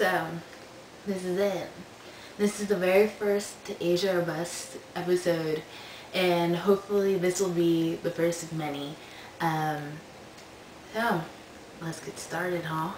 So, this is it. This is the very first Asia or Bust episode, and hopefully this will be the first of many. So, let's get started, huh?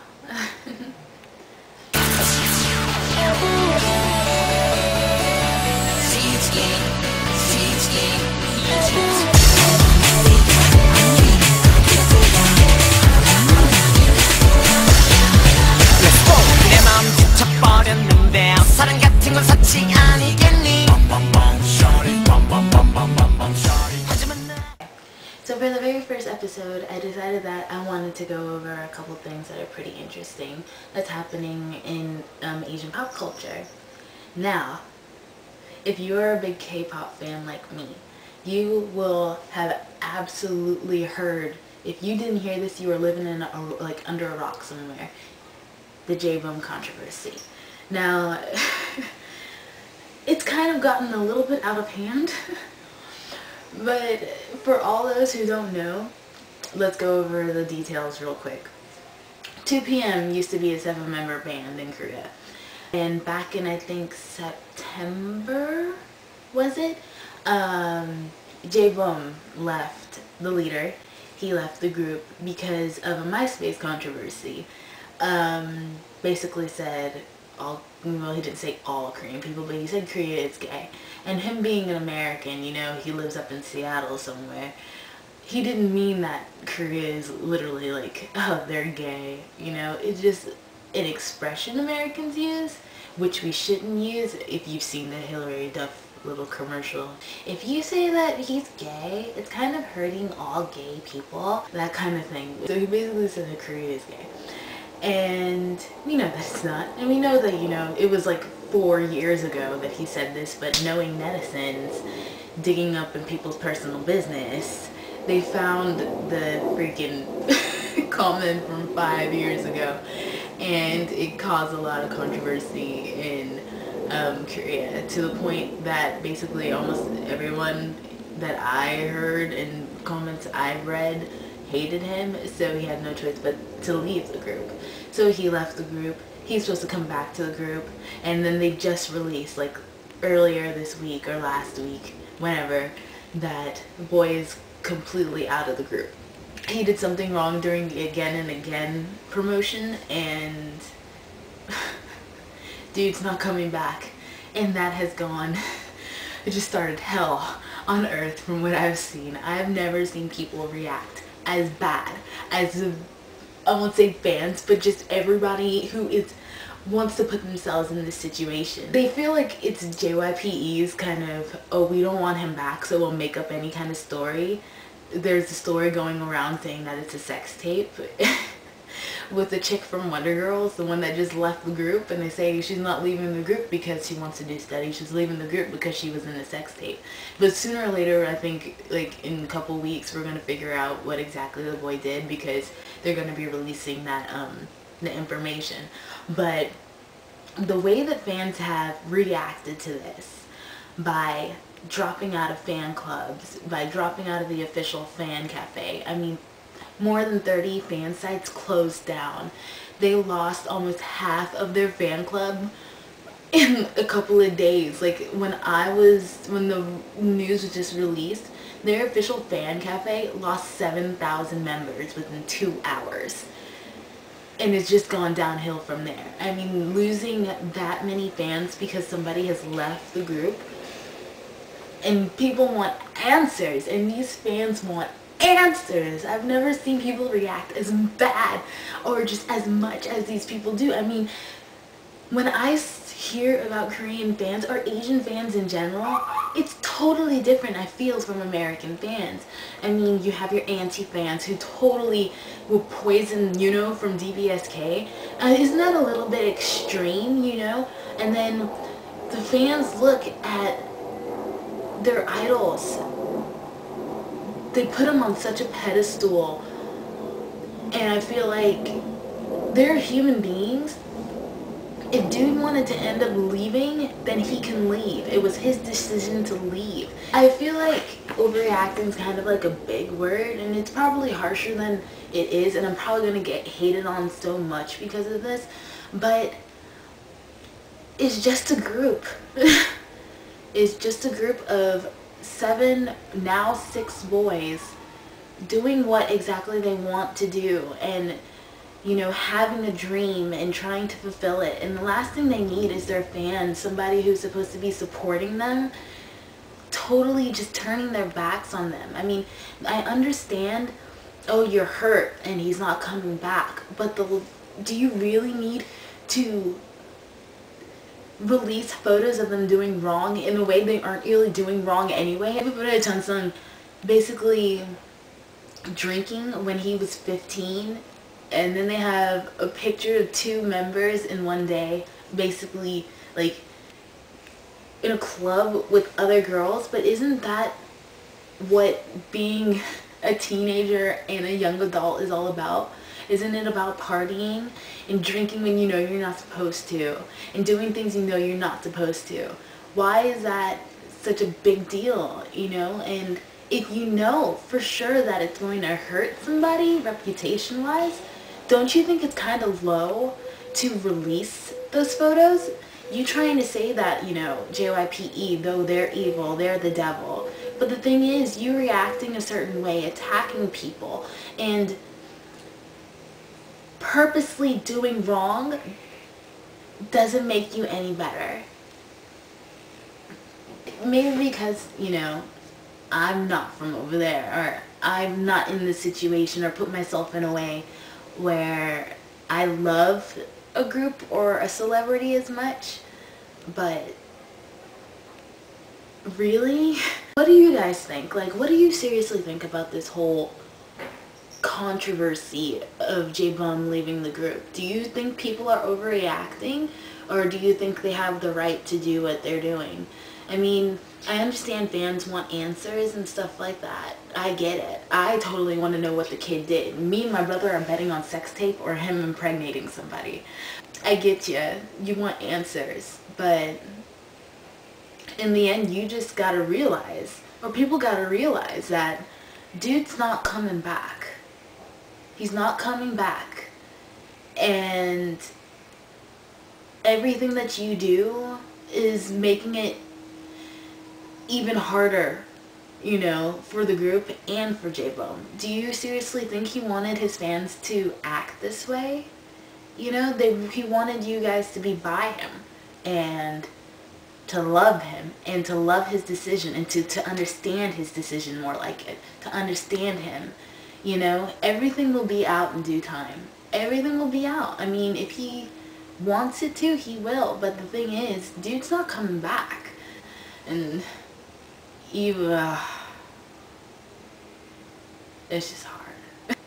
So for the very first episode, I decided that I wanted to go over a couple things that are pretty interesting that's happening in Asian pop culture. Now, if you're a big K-pop fan like me, you will have absolutely heard, if you didn't hear this, you were living in under a rock somewhere, the Jaebeom controversy. Now, it's kind of gotten a little bit out of hand. But for all those who don't know, let's go over the details real quick. 2PM used to be a 7-member band in Korea. And back in, I think, September, was it? Jaebeom left, the leader. He left the group because of a MySpace controversy. Basically said, well, he didn't say all Korean people, but he said Korea is gay. And him being an American, you know, he lives up in Seattle somewhere, he didn't mean that Korea is literally like, oh, they're gay, you know. It's just an expression Americans use, which we shouldn't use. If you've seen the Hillary Duff little commercial, if you say that he's gay, it's kind of hurting all gay people, that kind of thing. So he basically said that Korea is gay. And we know that it's not. And we know that, you know, it was like 4 years ago that he said this, but knowing netizens digging up in people's personal business, they found the freaking comment from 5 years ago, and it caused a lot of controversy in Korea, to the point that basically almost everyone that I heard and comments I've read hated him, so he had no choice but to leave the group. So he left the group. He's supposed to come back to the group, and then they just released, like earlier this week or last week, whenever, that the boy is completely out of the group. He did something wrong during the Again and Again promotion, and dude's not coming back, and that has gone, it just started hell on earth from what I've seen. I've never seen people react as bad as I won't say fans, but just everybody who wants to put themselves in this situation. They feel like it's JYPE's kind of, oh, we don't want him back, so we'll make up any kind of story. There's a story going around saying that it's a sex tape with the chick from Wonder Girls, the one that just left the group, and they say she's not leaving the group because she wants to do studies, she's leaving the group because she was in a sex tape. But sooner or later, I think, like in a couple weeks, we're going to figure out what exactly the boy did, because they're going to be releasing that the information. But the way that fans have reacted to this, by dropping out of fan clubs, by dropping out of the official fan cafe, I mean, more than 30 fan sites closed down. They lost almost half of their fan club in a couple of days. Like when the news was just released, their official fan cafe lost 7,000 members within 2 hours. And it's just gone downhill from there. I mean, losing that many fans because somebody has left the group, and people want answers, and these fans want answers. I've never seen people react as bad or just as much as these people do. I mean, when I hear about Korean fans or Asian fans in general, it's totally different, I feel, from American fans. I mean, you have your anti-fans who totally will poison, you know, from DBSK. Isn't that a little bit extreme, you know? And then the fans look at their idols, they put them on such a pedestal, and I feel like they're human beings. If dude wanted to end up leaving, then he can leave. It was his decision to leave. I feel like overreacting is kind of like a big word, and it's probably harsher than it is, and I'm probably going to get hated on so much because of this, but is just a group. It's just a group of 7, now 6 boys doing what exactly they want to do, and you know, having a dream and trying to fulfill it. And the last thing they need is their fans, somebody who's supposed to be supporting them, totally just turning their backs on them. I mean, I understand, oh, you're hurt and he's not coming back, but do you really need to release photos of them doing wrong in a way they aren't really doing wrong anyway? Everybody Chansung basically drinking when he was 15, and then they have a picture of 2 members in one day, basically like in a club with other girls. But isn't that what being a teenager and a young adult is all about? Isn't it about partying and drinking when you know you're not supposed to, and doing things you know you're not supposed to? Why is that such a big deal, you know? And if you know for sure that it's going to hurt somebody reputation-wise, don't you think it's kind of low to release those photos? You trying to say that, you know, JYPE, though they're evil, they're the devil. But the thing is, you reacting a certain way, attacking people, and purposely doing wrong doesn't make you any better. Maybe because, you know, I'm not from over there, or I'm not in this situation, or put myself in a way where I love a group or a celebrity as much. But really, what do you guys think? Like, what do you seriously think about this whole controversy of Jaebeom leaving the group? Do you think people are overreacting, or do you think they have the right to do what they're doing? I mean, I understand fans want answers and stuff like that. I get it. I totally want to know what the kid did. Me and my brother are betting on sex tape or him impregnating somebody. I get you. You want answers. But in the end, you just gotta realize, or people gotta realize, that dude's not coming back. He's not coming back. And everything that you do is making it even harder, you know, for the group and for Jaebeom. Do you seriously think he wanted his fans to act this way? You know, he wanted you guys to be by him and to love him and to love his decision and to understand his decision, more like it, to understand him. You know, everything will be out in due time. Everything will be out. I mean, if he wants it to, he will. But the thing is, dude's not coming back. And it's just hard.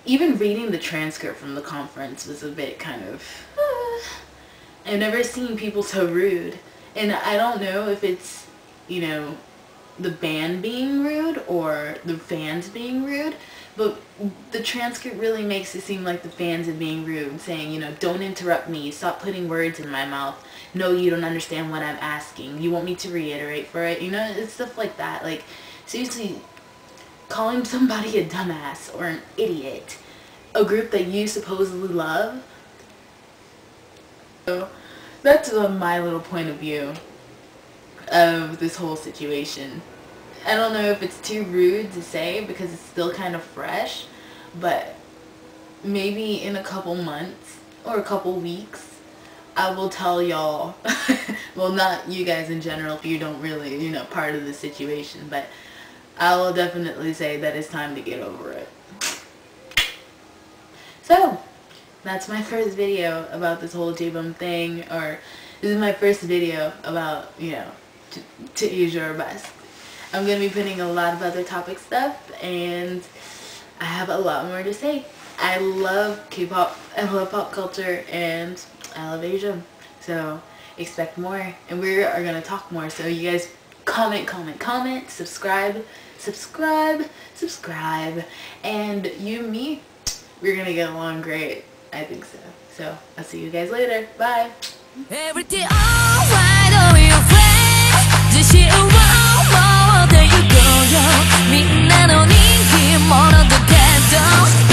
Even reading the transcript from the conference was a bit kind of, I've never seen people so rude. And I don't know if it's, you know, the band being rude or the fans being rude, but the transcript really makes it seem like the fans are being rude, saying, you know, don't interrupt me, stop putting words in my mouth, no, you don't understand what I'm asking, you want me to reiterate for it, you know, it's stuff like that. Like, seriously, calling somebody a dumbass or an idiot, a group that you supposedly love. So that's my little point of view of this whole situation. I don't know if it's too rude to say because it's still kind of fresh, but maybe in a couple months or a couple weeks I will tell y'all, well, not you guys in general if you don't really, you know, part of the situation, but I will definitely say that it's time to get over it. So that's my first video about this whole Jaebeom thing, or this is my first video about, you know, to use your best. I'm going to be putting a lot of other topic stuff, and I have a lot more to say. I love K-pop, I love pop culture, and I love Asia. So expect more, and we are going to talk more. So you guys comment, subscribe, and you and me, we're going to get along great. I think so. So I'll see you guys later. Bye. Everything alright, oh, your friends. Just you there you go, yo. みんなの人気者だけど